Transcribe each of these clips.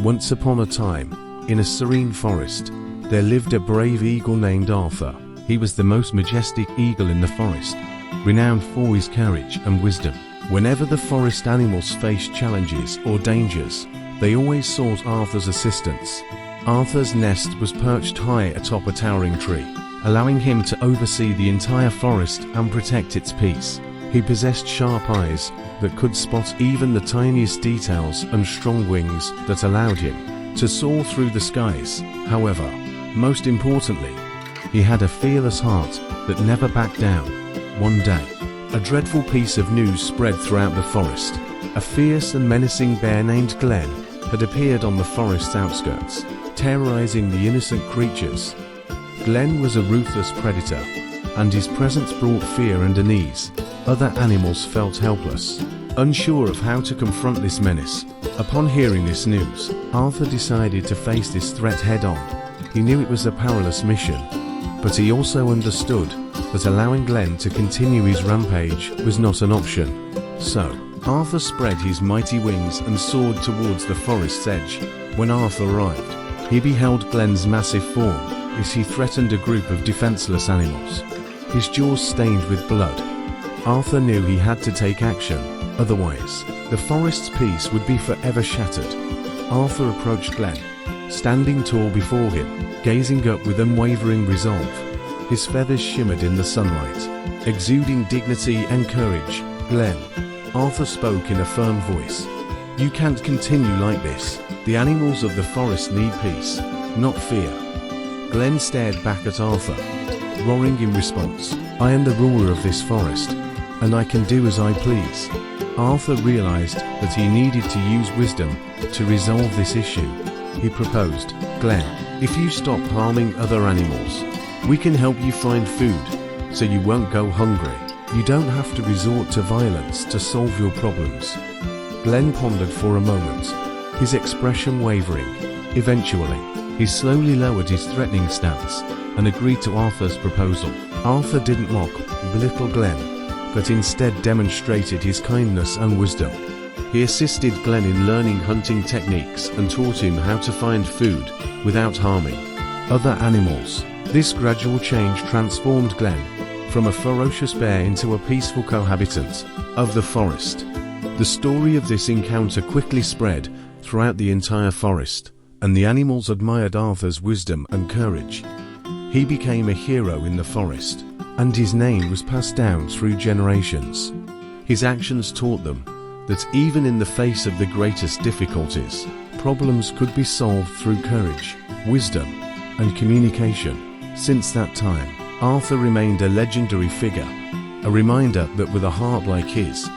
Once upon a time, in a serene forest, there lived a brave eagle named Arthur. He was the most majestic eagle in the forest, renowned for his courage and wisdom. Whenever the forest animals faced challenges or dangers, they always sought Arthur's assistance. Arthur's nest was perched high atop a towering tree, allowing him to oversee the entire forest and protect its peace. He possessed sharp eyes that could spot even the tiniest details and strong wings that allowed him to soar through the skies. However, most importantly, he had a fearless heart that never backed down. One day, a dreadful piece of news spread throughout the forest. A fierce and menacing bear named Glenn had appeared on the forest's outskirts, terrorizing the innocent creatures. Glenn was a ruthless predator, and his presence brought fear and unease. Other animals felt helpless, unsure of how to confront this menace. Upon hearing this news, Arthur decided to face this threat head-on. He knew it was a perilous mission, but he also understood that allowing Glenn to continue his rampage was not an option. So, Arthur spread his mighty wings and soared towards the forest's edge. When Arthur arrived, he beheld Glenn's massive form as he threatened a group of defenseless animals, his jaws stained with blood. Arthur knew he had to take action, otherwise, the forest's peace would be forever shattered. Arthur approached Glenn, standing tall before him, gazing up with unwavering resolve. His feathers shimmered in the sunlight, exuding dignity and courage. "Glenn," Arthur spoke in a firm voice, "you can't continue like this. The animals of the forest need peace, not fear." Glenn stared back at Arthur, roaring in response, "I am the ruler of this forest, and I can do as I please." Arthur realized that he needed to use wisdom to resolve this issue. He proposed, "Glenn, if you stop harming other animals, we can help you find food, so you won't go hungry. You don't have to resort to violence to solve your problems." Glenn pondered for a moment, his expression wavering. Eventually, he slowly lowered his threatening stance and agreed to Arthur's proposal. Arthur didn't mock, belittle Glenn, but instead demonstrated his kindness and wisdom. He assisted Glenn in learning hunting techniques and taught him how to find food without harming other animals. This gradual change transformed Glenn from a ferocious bear into a peaceful cohabitant of the forest. The story of this encounter quickly spread throughout the entire forest, and the animals admired Arthur's wisdom and courage. He became a hero in the forest, and his name was passed down through generations. His actions taught them that even in the face of the greatest difficulties, problems could be solved through courage, wisdom, and communication. Since that time, Arthur remained a legendary figure, a reminder that with a heart like his,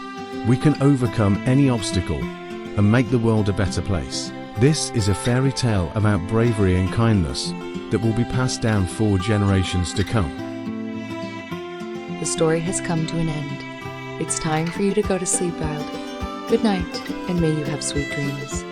we can overcome any obstacle and make the world a better place. This is a fairy tale about bravery and kindness that will be passed down for generations to come. The story has come to an end. It's time for you to go to sleep, child. Good night, and may you have sweet dreams.